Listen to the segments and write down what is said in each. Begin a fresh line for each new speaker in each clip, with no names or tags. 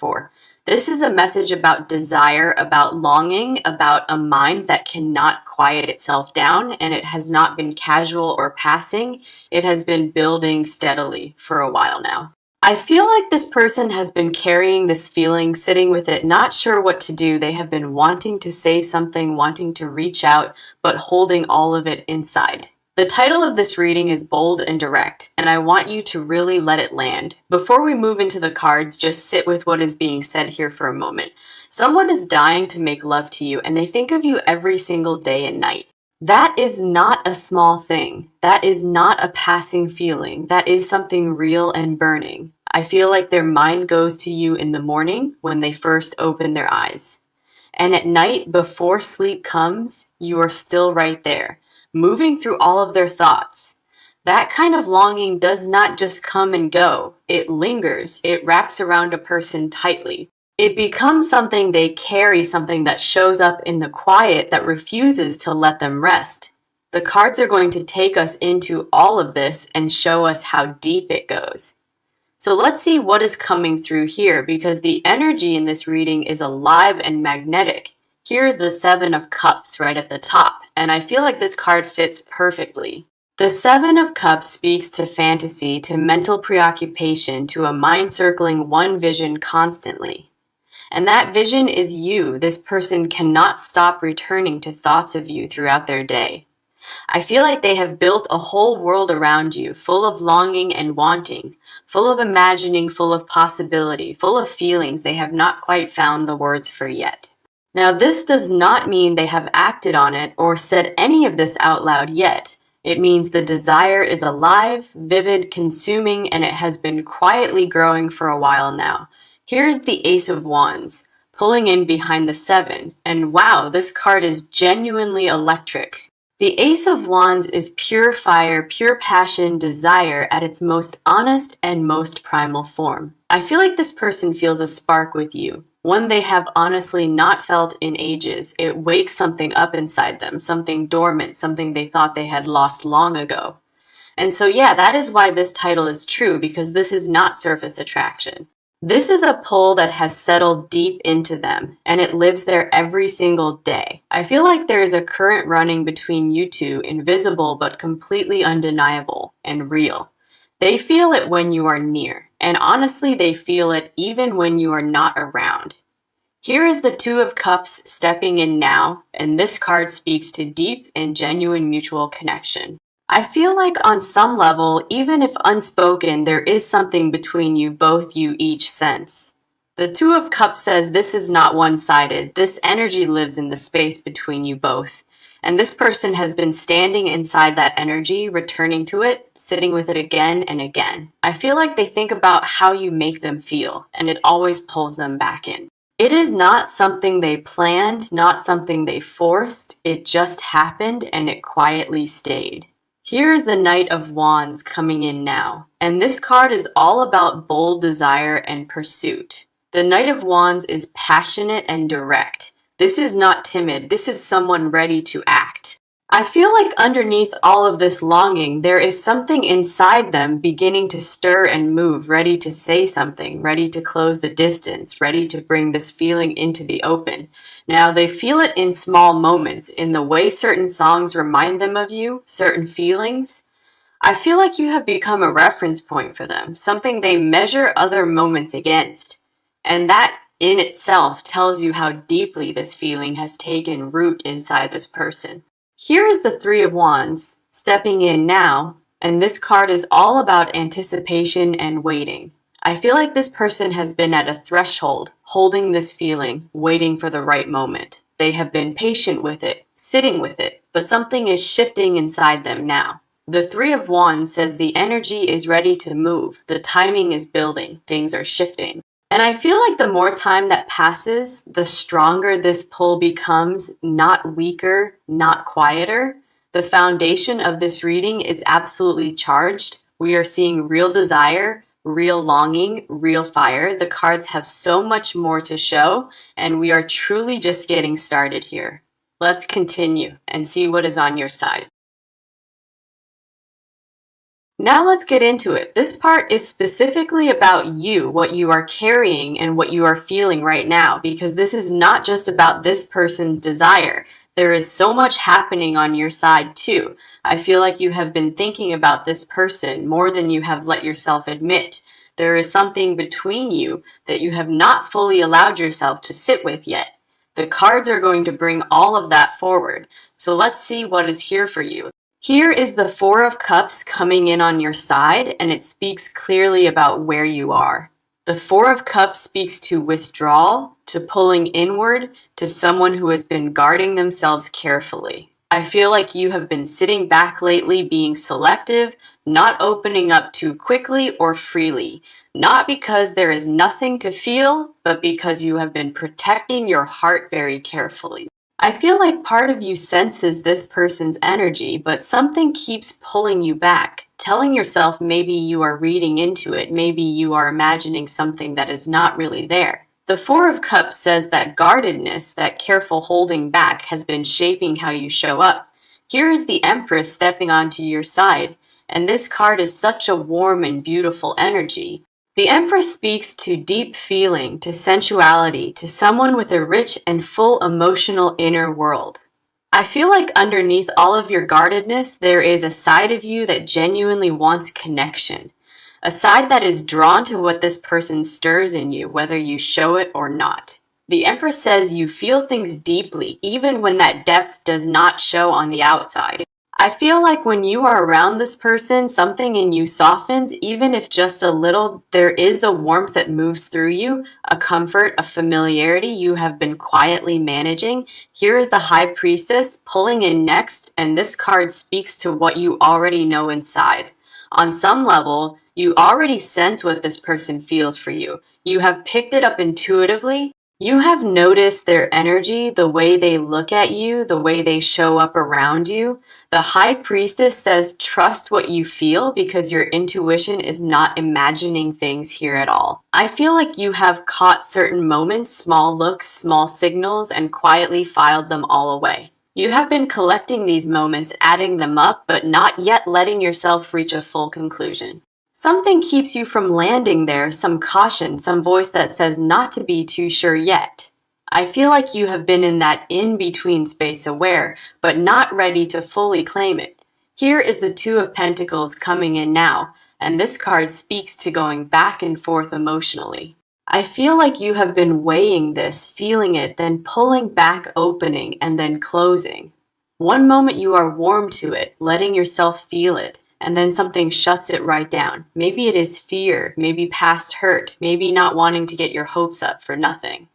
for. This is a message about desire, about longing, about a mind that cannot quiet itself down, and it has not been casual or passing. It has been building steadily for a while now. I feel like this person has been carrying this feeling, sitting with it, not sure what to do. They have been wanting to say something, wanting to reach out, but holding all of it inside. The title of this reading is Bold and Direct, and I want you to really let it land. Before we move into the cards, just sit with what is being said here for a moment. Someone is dying to make love to you, and they think of you every single day and night. That is not a small thing. That is not a passing feeling. That is something real and burning. I feel like their mind goes to you in the morning when they first open their eyes. And at night, before sleep comes, you are still right there, moving through all of their thoughts. That kind of longing does not just come and go. It lingers. It wraps around a person tightly. It becomes something they carry, something that shows up in the quiet that refuses to let them rest. The cards are going to take us into all of this and show us how deep it goes. So let's see what is coming through here, because the energy in this reading is alive and magnetic. Here's the Seven of Cups right at the top, and I feel like this card fits perfectly. The Seven of Cups speaks to fantasy, to mental preoccupation, to a mind circling one vision constantly. And that vision is you. This person cannot stop returning to thoughts of you throughout their day. I feel like they have built a whole world around you, full of longing and wanting, full of imagining, full of possibility, full of feelings they have not quite found the words for yet. Now, this does not mean they have acted on it or said any of this out loud yet. It means the desire is alive, vivid, consuming, and it has been quietly growing for a while now. Here's the Ace of Wands, pulling in behind the Seven, and wow, this card is genuinely electric. The Ace of Wands is pure fire, pure passion, desire at its most honest and most primal form. I feel like this person feels a spark with you, one they have honestly not felt in ages. It wakes something up inside them, something dormant, something they thought they had lost long ago. And so yeah, that is why this title is true, because this is not surface attraction. This is a pull that has settled deep into them, and it lives there every single day. I feel like there is a current running between you two, invisible but completely undeniable and real. They feel it when you are near, and honestly, they feel it even when you are not around. Here is the Two of Cups stepping in now, and this card speaks to deep and genuine mutual connection. I feel like on some level, even if unspoken, there is something between you both, you each sense. The Two of Cups says this is not one-sided. This energy lives in the space between you both. And this person has been standing inside that energy, returning to it, sitting with it again and again. I feel like they think about how you make them feel, and it always pulls them back in. It is not something they planned, not something they forced. It just happened and it quietly stayed. Here is the Knight of Wands coming in now, and this card is all about bold desire and pursuit. The Knight of Wands is passionate and direct. This is not timid. This is someone ready to act. I feel like underneath all of this longing, there is something inside them beginning to stir and move, ready to say something, ready to close the distance, ready to bring this feeling into the open. Now, they feel it in small moments, in the way certain songs remind them of you, certain feelings. I feel like you have become a reference point for them, something they measure other moments against. And that in itself tells you how deeply this feeling has taken root inside this person. Here is the Three of Wands stepping in now, and this card is all about anticipation and waiting. I feel like this person has been at a threshold, holding this feeling, waiting for the right moment. They have been patient with it, sitting with it, but something is shifting inside them now. The Three of Wands says the energy is ready to move, the timing is building, things are shifting. And I feel like the more time that passes, the stronger this pull becomes, not weaker, not quieter. The foundation of this reading is absolutely charged. We are seeing real desire, real longing, real fire. The cards have so much more to show, and we are truly just getting started here. Let's continue and see what is on your side. Now let's get into it. This part is specifically about you, what you are carrying and what you are feeling right now, because this is not just about this person's desire. There is so much happening on your side too. I feel like you have been thinking about this person more than you have let yourself admit. There is something between you that you have not fully allowed yourself to sit with yet. The cards are going to bring all of that forward. So let's see what is here for you. Here is the Four of Cups coming in on your side, and it speaks clearly about where you are. The Four of Cups speaks to withdrawal, to pulling inward, to someone who has been guarding themselves carefully. I feel like you have been sitting back lately, being selective, not opening up too quickly or freely. Not because there is nothing to feel, but because you have been protecting your heart very carefully. I feel like part of you senses this person's energy, but something keeps pulling you back, telling yourself maybe you are reading into it, maybe you are imagining something that is not really there. The Four of Cups says that guardedness, that careful holding back, has been shaping how you show up. Here is the Empress stepping onto your side, and this card is such a warm and beautiful energy. The Empress speaks to deep feeling, to sensuality, to someone with a rich and full emotional inner world. I feel like underneath all of your guardedness, there is a side of you that genuinely wants connection. A side that is drawn to what this person stirs in you, whether you show it or not. The Empress says you feel things deeply, even when that depth does not show on the outside. I feel like when you are around this person, something in you softens, even if just a little. There is a warmth that moves through you, a comfort, a familiarity you have been quietly managing. Here is the High Priestess pulling in next, and this card speaks to what you already know inside. On some level, you already sense what this person feels for you. You have picked it up intuitively. You have noticed their energy, the way they look at you, the way they show up around you. The High Priestess says, trust what you feel because your intuition is not imagining things here at all. I feel like you have caught certain moments, small looks, small signals, and quietly filed them all away. You have been collecting these moments, adding them up, but not yet letting yourself reach a full conclusion. Something keeps you from landing there, some caution, some voice that says not to be too sure yet. I feel like you have been in that in-between space, aware, but not ready to fully claim it. Here is the Two of Pentacles coming in now, and this card speaks to going back and forth emotionally. I feel like you have been weighing this, feeling it, then pulling back, opening, and then closing. One moment you are warm to it, letting yourself feel it, and then something shuts it right down. Maybe it is fear, maybe past hurt, maybe not wanting to get your hopes up for nothing.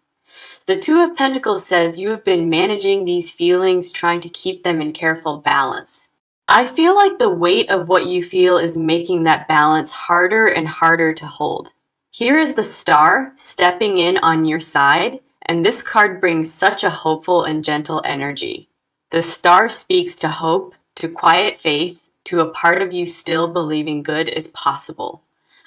The Two of Pentacles says you have been managing these feelings, trying to keep them in careful balance. I feel like the weight of what you feel is making that balance harder and harder to hold. Here is the Star stepping in on your side, and this card brings such a hopeful and gentle energy. The Star speaks to hope, to quiet faith, to a part of you still believing good is possible.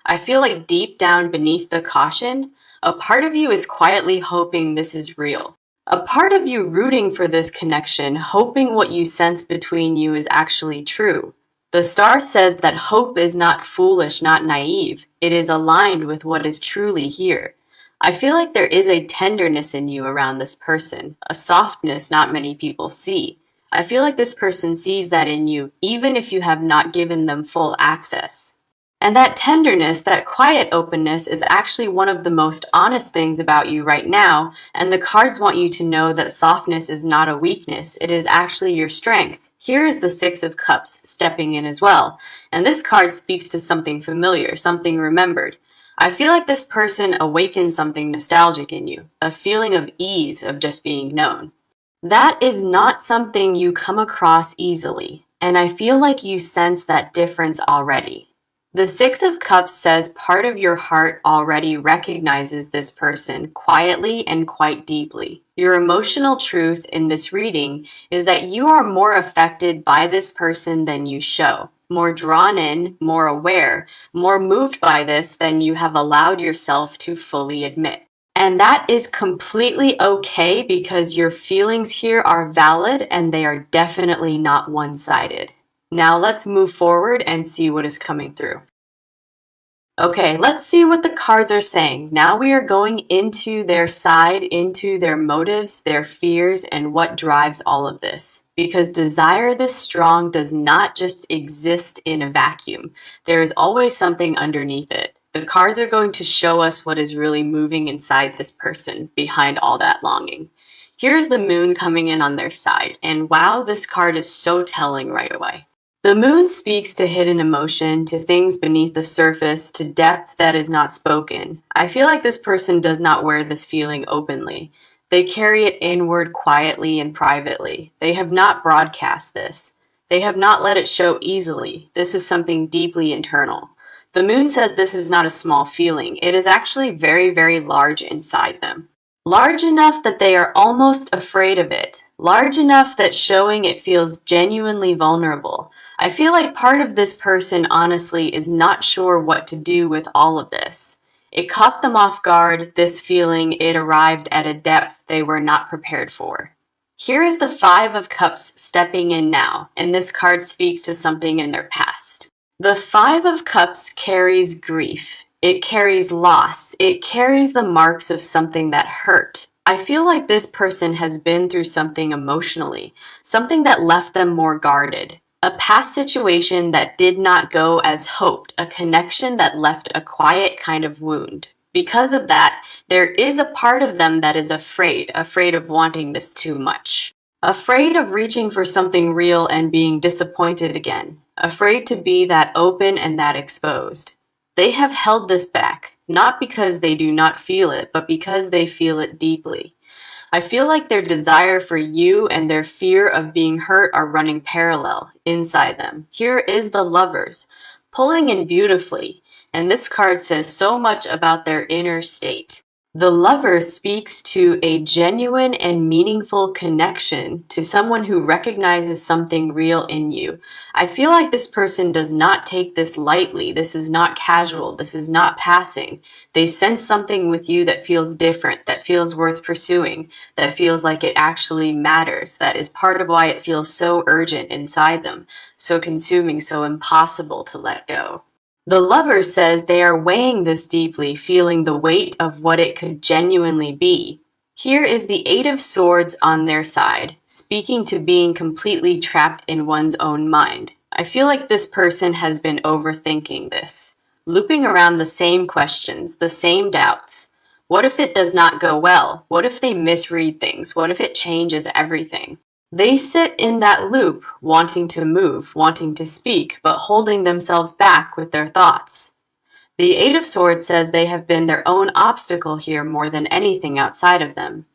I feel like deep down beneath the caution, a part of you is quietly hoping this is real. A part of you rooting for this connection, hoping what you sense between you is actually true. The Star says that hope is not foolish, not naive. It is aligned with what is truly here. I feel like there is a tenderness in you around this person, a softness not many people see. I feel like this person sees that in you, even if you have not given them full access. And that tenderness, that quiet openness, is actually one of the most honest things about you right now, and the cards want you to know that softness is not a weakness, it is actually your strength. Here is the Six of Cups stepping in as well, and this card speaks to something familiar, something remembered. I feel like this person awakens something nostalgic in you, a feeling of ease of just being known. That is not something you come across easily, and I feel like you sense that difference already. The Six of Cups says part of your heart already recognizes this person quietly and quite deeply. Your emotional truth in this reading is that you are more affected by this person than you show, more drawn in, more aware, more moved by this than you have allowed yourself to fully admit. And that is completely okay because your feelings here are valid and they are definitely not one-sided. Now let's move forward and see what is coming through. Okay, let's see what the cards are saying. Now we are going into their side, into their motives, their fears, and what drives all of this. Because desire this strong does not just exist in a vacuum. There is always something underneath it. The cards are going to show us what is really moving inside this person behind all that longing. Here's the moon coming in on their side, and wow, this card is so telling right away. The moon speaks to hidden emotion, to things beneath the surface, to depth that is not spoken. I feel like this person does not wear this feeling openly. They carry it inward quietly and privately. They have not broadcast this. They have not let it show easily. This is something deeply internal. The moon says this is not a small feeling. It is actually very, very large inside them. Large enough that they are almost afraid of it. Large enough that showing it feels genuinely vulnerable. I feel like part of this person, honestly, is not sure what to do with all of this. It caught them off guard, this feeling. It arrived at a depth they were not prepared for. Here is the Five of Cups stepping in now, and this card speaks to something in their past. The Five of Cups carries grief. It carries loss. It carries the marks of something that hurt. I feel like this person has been through something emotionally, something that left them more guarded. A past situation that did not go as hoped, a connection that left a quiet kind of wound. Because of that, there is a part of them that is afraid of wanting this too much. Afraid of reaching for something real and being disappointed again. Afraid to be that open and that exposed. They have held this back, not because they do not feel it, but because they feel it deeply. I feel like their desire for you and their fear of being hurt are running parallel inside them. Here is the Lovers, pulling in beautifully, and this card says so much about their inner state. The Lover speaks to a genuine and meaningful connection to someone who recognizes something real in you. I feel like this person does not take this lightly. This is not casual. This is not passing. They sense something with you that feels different, that feels worth pursuing, that feels like it actually matters. That is part of why it feels so urgent inside them, so consuming, so impossible to let go. The Lover says they are weighing this deeply, feeling the weight of what it could genuinely be. Here is the Eight of Swords on their side, speaking to being completely trapped in one's own mind. I feel like this person has been overthinking this, looping around the same questions, the same doubts. What if it does not go well? What if they misread things? What if it changes everything? They sit in that loop, wanting to move, wanting to speak, but holding themselves back with their thoughts. The Eight of Swords says they have been their own obstacle here more than anything outside of them.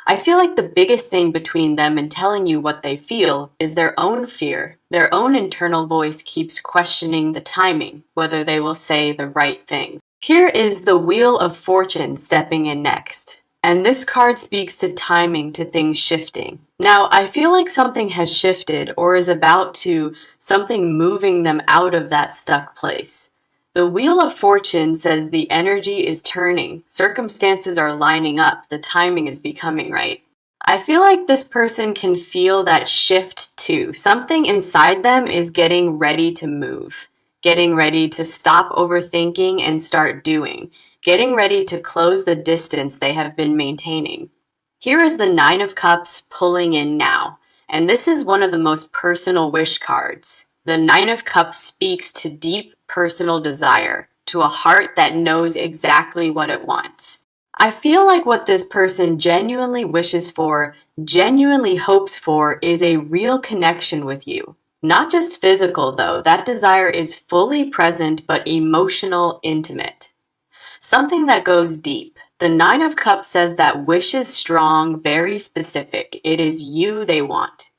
I feel like the biggest thing between them and telling you what they feel is their own fear. Their own internal voice keeps questioning the timing, whether they will say the right thing. Here is the Wheel of Fortune stepping in next. And this card speaks to timing, to things shifting. Now, I feel like something has shifted or is about to, something moving them out of that stuck place. The Wheel of Fortune says the energy is turning, circumstances are lining up, the timing is becoming right. I feel like this person can feel that shift too. Something inside them is getting ready to move, getting ready to stop overthinking and start doing, getting ready to close the distance they have been maintaining. Here is the Nine of Cups pulling in now, and this is one of the most personal wish cards. The Nine of Cups speaks to deep personal desire, to a heart that knows exactly what it wants. I feel like what this person genuinely wishes for, genuinely hopes for, is a real connection with you. Not just physical, though. That desire is fully present, but emotional, intimate. Something that goes deep. The Nine of Cups says that wish is strong, very specific. It is you they want,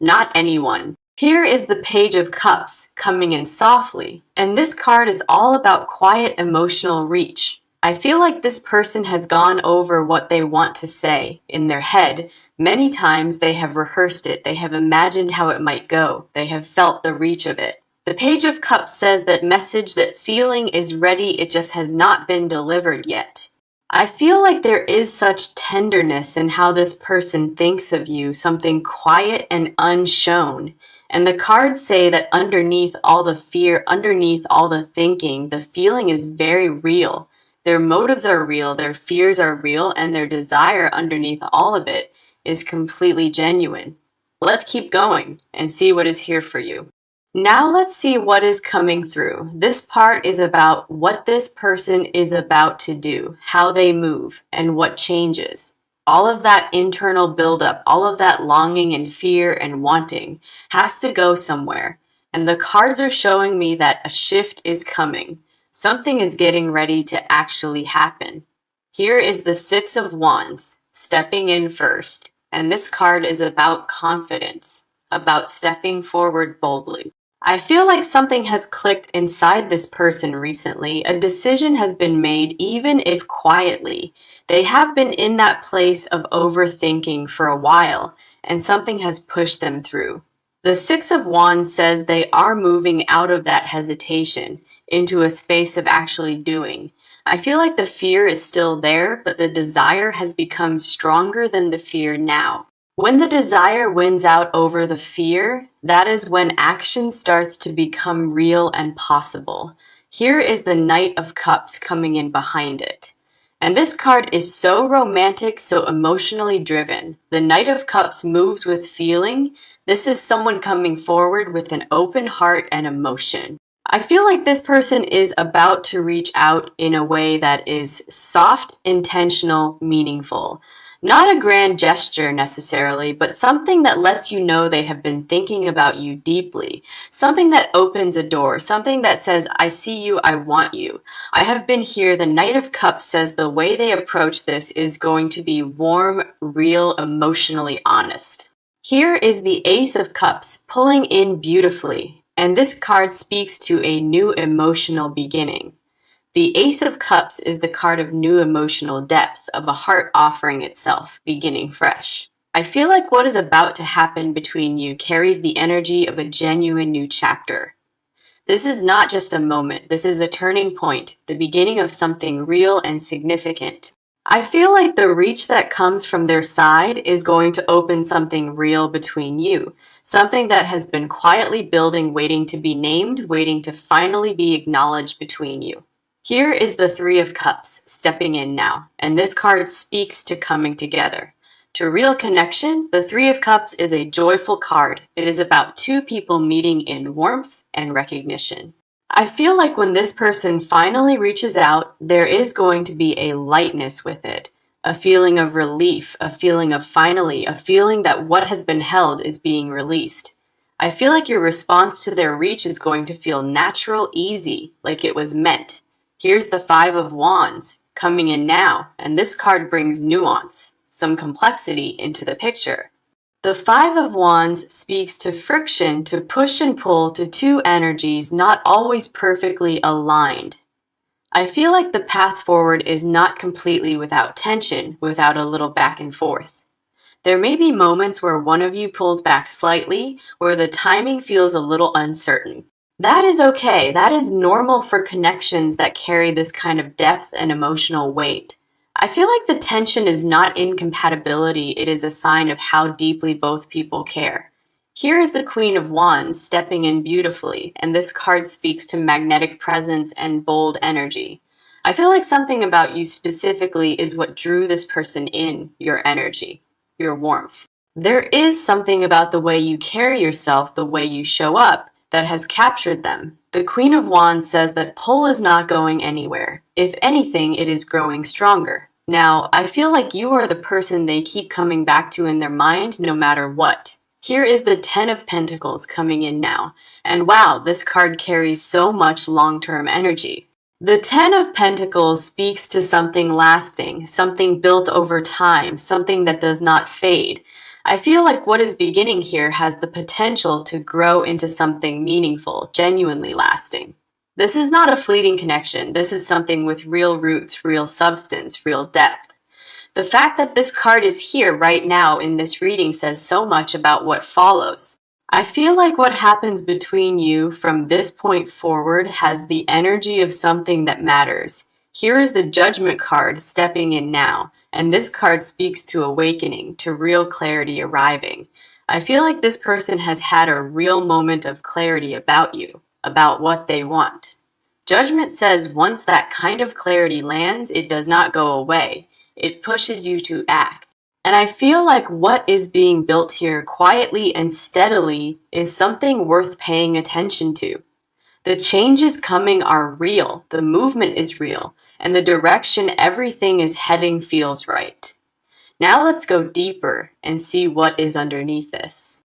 not anyone. Here is the Page of Cups coming in softly, and this card is all about quiet emotional reach. I feel like this person has gone over what they want to say in their head. Many times they have rehearsed it, they have imagined how it might go, they have felt the reach of it. The Page of Cups says that message, that feeling is ready, it just has not been delivered yet. I feel like there is such tenderness in how this person thinks of you, something quiet and unshown. And the cards say that underneath all the fear, underneath all the thinking, the feeling is very real. Their motives are real, their fears are real, and their desire underneath all of it is completely genuine. Let's keep going and see what is here for you. Now let's see what is coming through. This part is about what this person is about to do, how they move, and what changes. All of that internal buildup, all of that longing and fear and wanting has to go somewhere. And the cards are showing me that a shift is coming. Something is getting ready to actually happen. Here is the Six of Wands, stepping in first. And this card is about confidence, about stepping forward boldly. I feel like something has clicked inside this person recently. A decision has been made, even if quietly. They have been in that place of overthinking for a while, and something has pushed them through. The Six of Wands says they are moving out of that hesitation into a space of actually doing. I feel like the fear is still there, but the desire has become stronger than the fear now. When the desire wins out over the fear, that is when action starts to become real and possible. Here is the Knight of Cups coming in behind it. And this card is so romantic, so emotionally driven. The Knight of Cups moves with feeling. This is someone coming forward with an open heart and emotion. I feel like this person is about to reach out in a way that is soft, intentional, meaningful. Not a grand gesture necessarily, but something that lets you know they have been thinking about you deeply. Something that opens a door, something that says, I see you, I want you. I have been here. The Knight of Cups says the way they approach this is going to be warm, real, emotionally honest. Here is the Ace of Cups pulling in beautifully, and this card speaks to a new emotional beginning. The Ace of Cups is the card of new emotional depth, of a heart offering itself, beginning fresh. I feel like what is about to happen between you carries the energy of a genuine new chapter. This is not just a moment, this is a turning point, the beginning of something real and significant. I feel like the reach that comes from their side is going to open something real between you, something that has been quietly building, waiting to be named, waiting to finally be acknowledged between you. Here is the Three of Cups stepping in now, and this card speaks to coming together. To real connection, the Three of Cups is a joyful card. It is about two people meeting in warmth and recognition. I feel like when this person finally reaches out, there is going to be a lightness with it, a feeling of relief, a feeling of finally, a feeling that what has been held is being released. I feel like your response to their reach is going to feel natural, easy, like it was meant. Here's the Five of Wands coming in now, and this card brings nuance, some complexity into the picture. The Five of Wands speaks to friction, to push and pull, to two energies not always perfectly aligned. I feel like the path forward is not completely without tension, without a little back and forth. There may be moments where one of you pulls back slightly, where the timing feels a little uncertain. That is okay. That is normal for connections that carry this kind of depth and emotional weight. I feel like the tension is not incompatibility, it is a sign of how deeply both people care. Here is the Queen of Wands stepping in beautifully, and this card speaks to magnetic presence and bold energy. I feel like something about you specifically is what drew this person in, your energy, your warmth. There is something about the way you carry yourself, the way you show up, that has captured them. The Queen of Wands says that pull is not going anywhere. If anything, it is growing stronger. Now, I feel like you are the person they keep coming back to in their mind no matter what. Here is the Ten of Pentacles coming in now. And wow, this card carries so much long-term energy. The Ten of Pentacles speaks to something lasting, something built over time, something that does not fade. I feel like what is beginning here has the potential to grow into something meaningful, genuinely lasting. This is not a fleeting connection. This is something with real roots, real substance, real depth. The fact that this card is here right now in this reading says so much about what follows. I feel like what happens between you from this point forward has the energy of something that matters. Here is the Judgment card stepping in now, and this card speaks to awakening, to real clarity arriving. I feel like this person has had a real moment of clarity about you, about what they want. Judgment says once that kind of clarity lands, it does not go away. It pushes you to act. And I feel like what is being built here quietly and steadily is something worth paying attention to. The changes coming are real, the movement is real, and the direction everything is heading feels right. Now let's go deeper and see what is underneath this.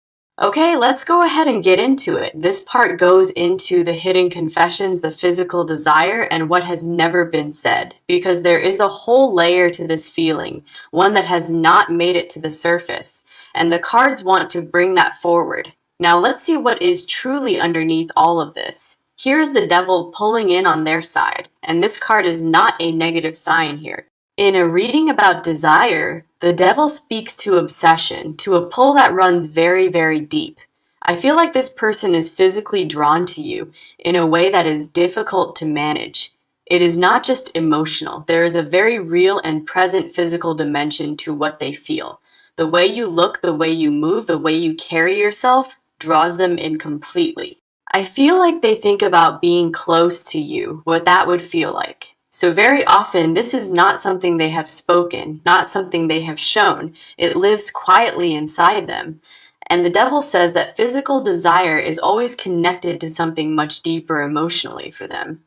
Okay, let's go ahead and get into it. This part goes into the hidden confessions, the physical desire, and what has never been said, because there is a whole layer to this feeling, one that has not made it to the surface, and the cards want to bring that forward. Now let's see what is truly underneath all of this. Here is the devil pulling in on their side, and this card is not a negative sign here. In a reading about desire, the devil speaks to obsession, to a pull that runs very, very deep. I feel like this person is physically drawn to you in a way that is difficult to manage. It is not just emotional. There is a very real and present physical dimension to what they feel. The way you look, the way you move, the way you carry yourself draws them in completely. I feel like they think about being close to you, what that would feel like. So very often, this is not something they have spoken, not something they have shown. It lives quietly inside them. And the devil says that physical desire is always connected to something much deeper emotionally for them.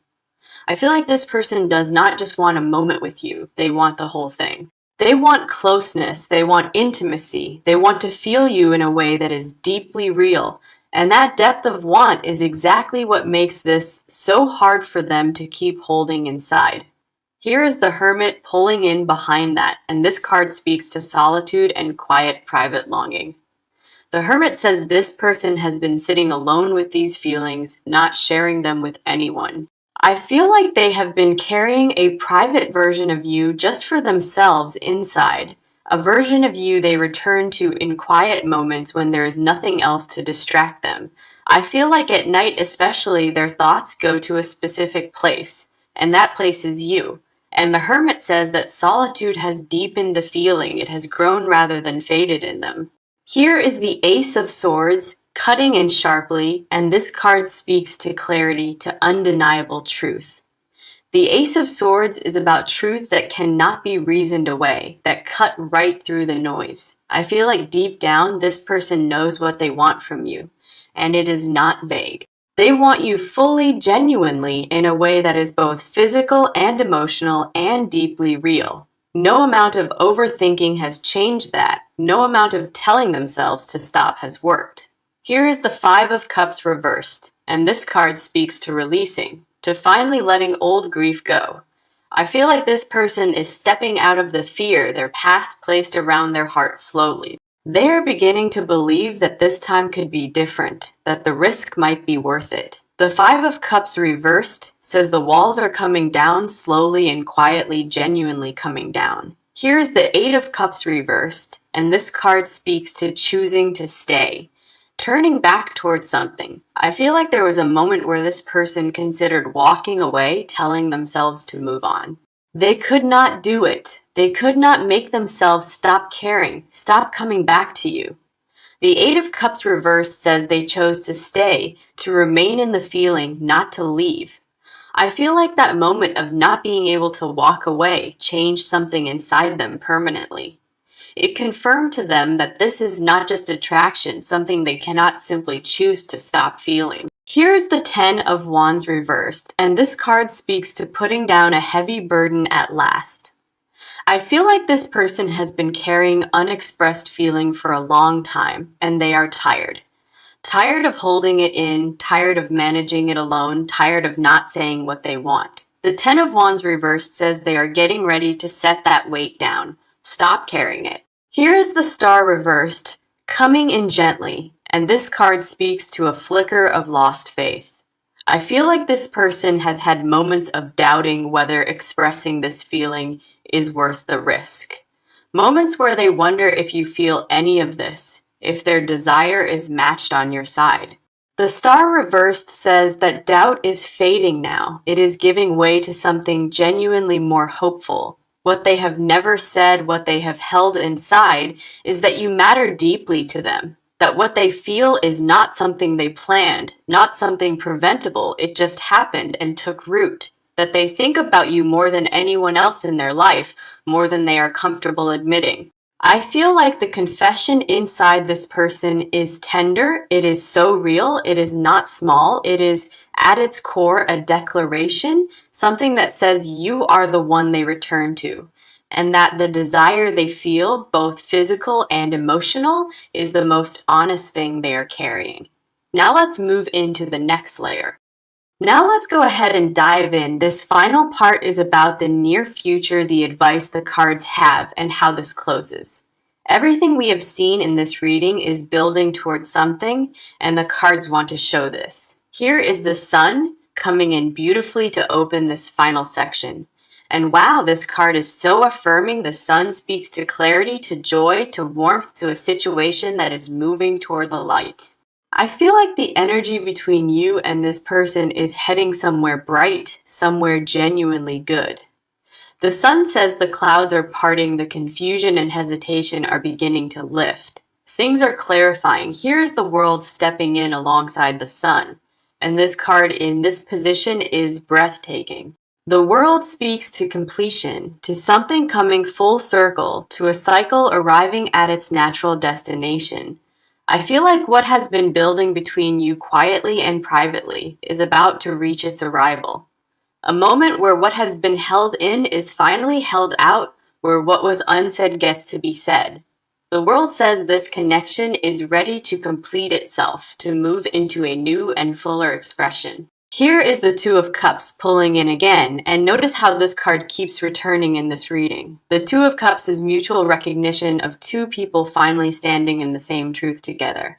I feel like this person does not just want a moment with you, they want the whole thing. They want closeness, they want intimacy, they want to feel you in a way that is deeply real. And that depth of want is exactly what makes this so hard for them to keep holding inside. Here is the Hermit pulling in behind that, and this card speaks to solitude and quiet private longing. The Hermit says this person has been sitting alone with these feelings, not sharing them with anyone. I feel like they have been carrying a private version of you just for themselves inside. A version of you they return to in quiet moments when there is nothing else to distract them. I feel like at night especially their thoughts go to a specific place, and that place is you. And the Hermit says that solitude has deepened the feeling, it has grown rather than faded in them. Here is the Ace of Swords, cutting in sharply, and this card speaks to clarity, to undeniable truth. The Ace of Swords is about truth that cannot be reasoned away, that cut right through the noise. I feel like deep down, this person knows what they want from you, and it is not vague. They want you fully, genuinely, in a way that is both physical and emotional and deeply real. No amount of overthinking has changed that. No amount of telling themselves to stop has worked. Here is the Five of Cups reversed, and this card speaks to releasing, to finally letting old grief go. I feel like this person is stepping out of the fear their past placed around their heart slowly. They are beginning to believe that this time could be different, that the risk might be worth it. The Five of Cups reversed says the walls are coming down slowly and quietly, genuinely coming down. Here is the Eight of Cups reversed, and this card speaks to choosing to stay. Turning back towards something. I feel like there was a moment where this person considered walking away, telling themselves to move on. They could not do it. They could not make themselves stop caring, stop coming back to you. The Eight of Cups reversed says they chose to stay, to remain in the feeling, not to leave. I feel like that moment of not being able to walk away changed something inside them permanently. It confirmed to them that this is not just attraction, something they cannot simply choose to stop feeling. Here's the Ten of Wands reversed, and this card speaks to putting down a heavy burden at last. I feel like this person has been carrying unexpressed feeling for a long time, and they are tired. Tired of holding it in, tired of managing it alone, tired of not saying what they want. The Ten of Wands reversed says they are getting ready to set that weight down. Stop carrying it. Here is the Star reversed, coming in gently, and this card speaks to a flicker of lost faith. I feel like this person has had moments of doubting whether expressing this feeling is worth the risk. Moments where they wonder if you feel any of this, if their desire is matched on your side. The star reversed says that doubt is fading now. It is giving way to something genuinely more hopeful. What they have never said, what they have held inside, is that you matter deeply to them. That what they feel is not something they planned, not something preventable, it just happened and took root. That they think about you more than anyone else in their life, more than they are comfortable admitting. I feel like the confession inside this person is tender. It is so real. It is not small. It is at its core a declaration, something that says you are the one they return to, and that the desire they feel, both physical and emotional, is the most honest thing they are carrying. Now let's move into the next layer. Now let's go ahead and dive in. This final part is about the near future, the advice the cards have, and how this closes. Everything we have seen in this reading is building towards something, and the cards want to show this. Here is the sun coming in beautifully to open this final section. And wow, this card is so affirming. The sun speaks to clarity, to joy, to warmth, to a situation that is moving toward the light. I feel like the energy between you and this person is heading somewhere bright, somewhere genuinely good. The sun says the clouds are parting, the confusion and hesitation are beginning to lift. Things are clarifying. Here's the world stepping in alongside the sun. And this card in this position is breathtaking. The world speaks to completion, to something coming full circle, to a cycle arriving at its natural destination. I feel like what has been building between you quietly and privately is about to reach its arrival. A moment where what has been held in is finally held out, where what was unsaid gets to be said. The world says this connection is ready to complete itself, to move into a new and fuller expression. Here is the Two of Cups pulling in again, and notice how this card keeps returning in this reading. The Two of Cups is mutual recognition of two people finally standing in the same truth together.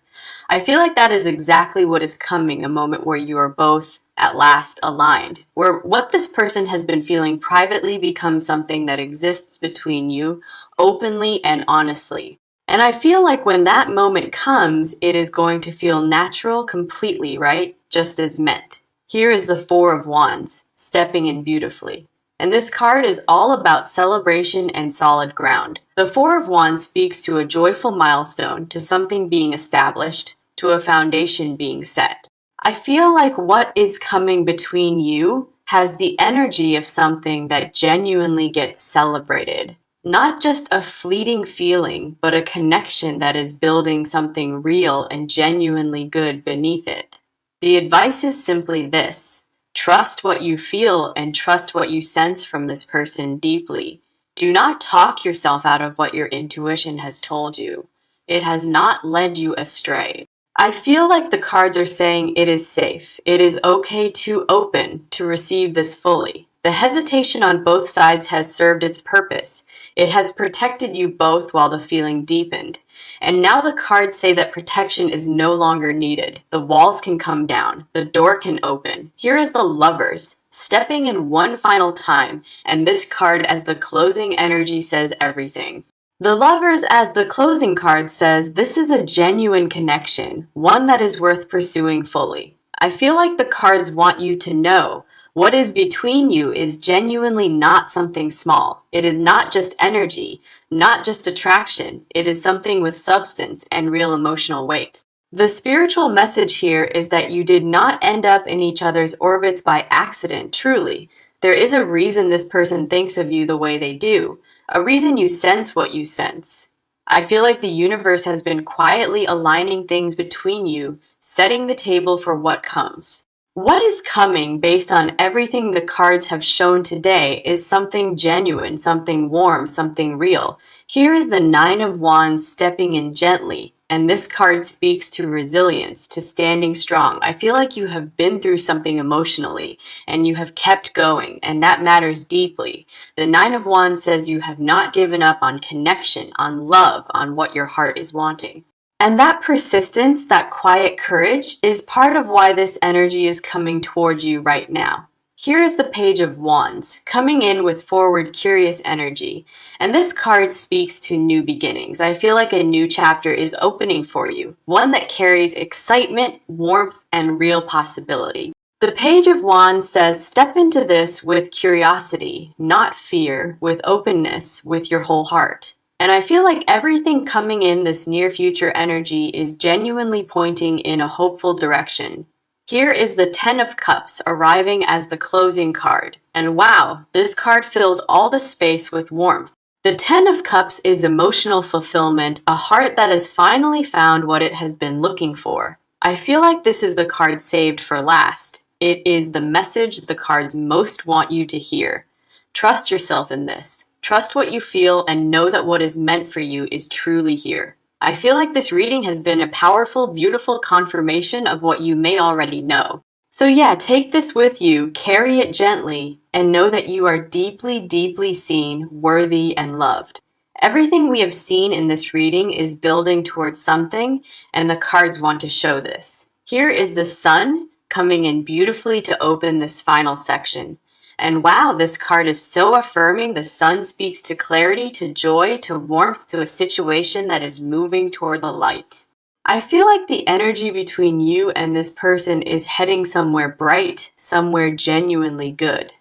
I feel like that is exactly what is coming, a moment where you are both at last aligned, where what this person has been feeling privately becomes something that exists between you openly and honestly. And I feel like when that moment comes, it is going to feel natural completely, right? Just as meant. Here is the Four of Wands, stepping in beautifully. And this card is all about celebration and solid ground. The Four of Wands speaks to a joyful milestone, to something being established, to a foundation being set. I feel like what is coming between you has the energy of something that genuinely gets celebrated. Not just a fleeting feeling, but a connection that is building something real and genuinely good beneath it. The advice is simply this: trust what you feel and trust what you sense from this person deeply. Do not talk yourself out of what your intuition has told you. It has not led you astray. I feel like the cards are saying it is safe. It is okay to open, to receive this fully. The hesitation on both sides has served its purpose. It has protected you both while the feeling deepened. And now the cards say that protection is no longer needed. The walls can come down. The door can open. Here is the Lovers, stepping in one final time, and this card as the closing energy says everything. The Lovers, as the closing card says, this is a genuine connection, one that is worth pursuing fully. I feel like the cards want you to know what is between you is genuinely not something small. It is not just energy, not just attraction. It is something with substance and real emotional weight. The spiritual message here is that you did not end up in each other's orbits by accident, truly. There is a reason this person thinks of you the way they do, a reason you sense what you sense. I feel like the universe has been quietly aligning things between you, setting the table for what comes. What is coming based on everything the cards have shown today is something genuine, something warm, something real. Here is the Nine of Wands stepping in gently, and this card speaks to resilience, to standing strong. I feel like you have been through something emotionally, and you have kept going, and that matters deeply. The Nine of Wands says you have not given up on connection, on love, on what your heart is wanting. And that persistence, that quiet courage, is part of why this energy is coming towards you right now. Here is the Page of Wands, coming in with forward curious energy. And this card speaks to new beginnings. I feel like a new chapter is opening for you, one that carries excitement, warmth, and real possibility. The Page of Wands says, step into this with curiosity, not fear, with openness, with your whole heart. And I feel like everything coming in this near future energy is genuinely pointing in a hopeful direction. Here is the Ten of Cups arriving as the closing card. And wow, this card fills all the space with warmth. The Ten of Cups is emotional fulfillment, a heart that has finally found what it has been looking for. I feel like this is the card saved for last. It is the message the cards most want you to hear. Trust yourself in this. Trust what you feel and know that what is meant for you is truly here. I feel like this reading has been a powerful, beautiful confirmation of what you may already know. So yeah, take this with you, carry it gently, and know that you are deeply, deeply seen, worthy, and loved. Everything we have seen in this reading is building towards something, and the cards want to show this. Here is the Sun coming in beautifully to open this final section. And wow, this card is so affirming. The Sun speaks to clarity, to joy, to warmth, to a situation that is moving toward the light. I feel like the energy between you and this person is heading somewhere bright, somewhere genuinely good.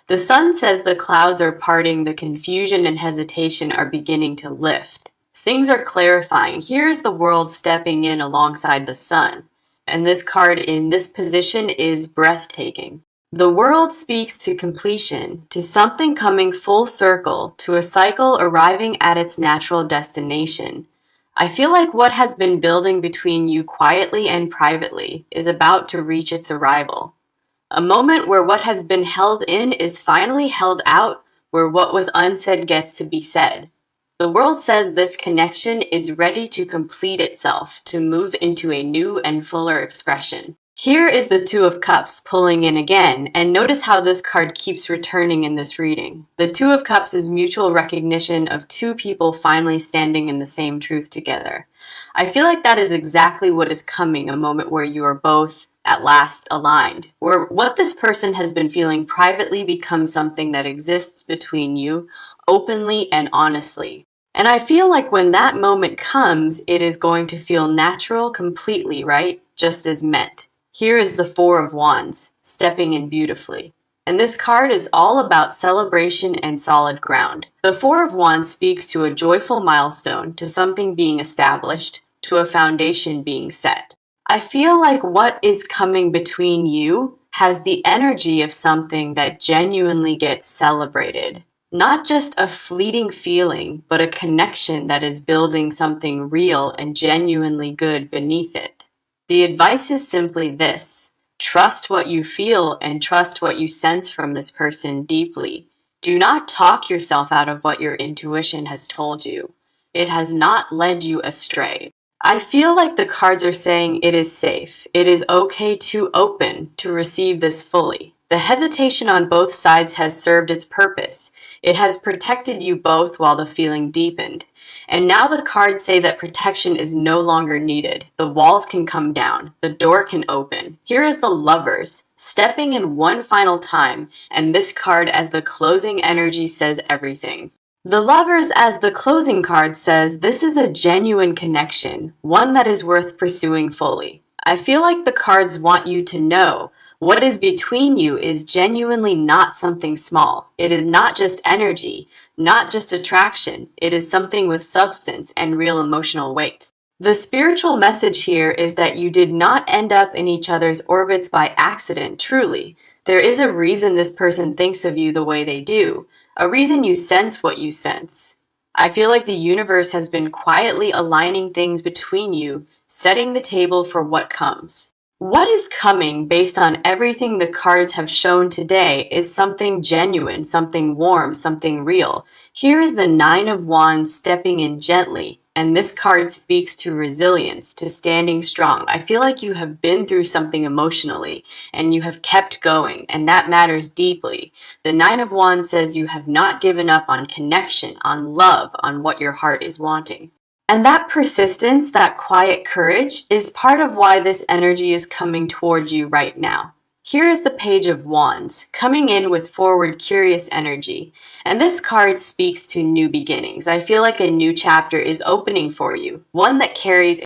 The Sun says the clouds are parting, the confusion and hesitation are beginning to lift. Things are clarifying. Here's the world stepping in alongside the Sun. And this card in this position is breathtaking. The world speaks to completion, to something coming full circle, to a cycle arriving at its natural destination. I feel like what has been building between you quietly and privately is about to reach its arrival. A moment where what has been held in is finally held out, where what was unsaid gets to be said. The world says this connection is ready to complete itself, to move into a new and fuller expression. Here is the Two of Cups pulling in again, and notice how this card keeps returning in this reading. The Two of Cups is mutual recognition of two people finally standing in the same truth together. I feel like that is exactly what is coming, a moment where you are both at last aligned, where what this person has been feeling privately becomes something that exists between you, openly and honestly. And I feel like when that moment comes, it is going to feel natural completely, right? Just as meant. Here is the Four of Wands, stepping in beautifully. And this card is all about celebration and solid ground. The Four of Wands speaks to a joyful milestone, to something being established, to a foundation being set. I feel like what is coming between you has the energy of something that genuinely gets celebrated. Not just a fleeting feeling, but a connection that is building something real and genuinely good beneath it. The advice is simply this: trust what you feel and trust what you sense from this person deeply. Do not talk yourself out of what your intuition has told you. It has not led you astray. I feel like the cards are saying it is safe. It is okay to open, to receive this fully. The hesitation on both sides has served its purpose. It has protected you both while the feeling deepened. And now the cards say that protection is no longer needed. The walls can come down. The door can open. Here is the Lovers, stepping in one final time, and this card as the closing energy says everything. The Lovers as the closing card says this is a genuine connection, one that is worth pursuing fully. I feel like the cards want you to know what is between you is genuinely not something small. It is not just energy, not just attraction. It is something with substance and real emotional weight. The spiritual message here is that you did not end up in each other's orbits by accident, truly. There is a reason this person thinks of you the way they do, a reason you sense what you sense. I feel like the universe has been quietly aligning things between you, setting the table for what comes. What is coming based on everything the cards have shown today is something genuine, something warm, something real. Here is the Nine of Wands stepping in gently, and this card speaks to resilience, to standing strong. I feel like you have been through something emotionally, and you have kept going, and that matters deeply. The Nine of Wands says you have not given up on connection, on love, on what your heart is wanting. And that persistence, that quiet courage, is part of why this energy is coming towards you right now. Here is the Page of Wands, coming in with forward curious energy. And this card speaks to new beginnings. I feel like a new chapter is opening for you, one that carries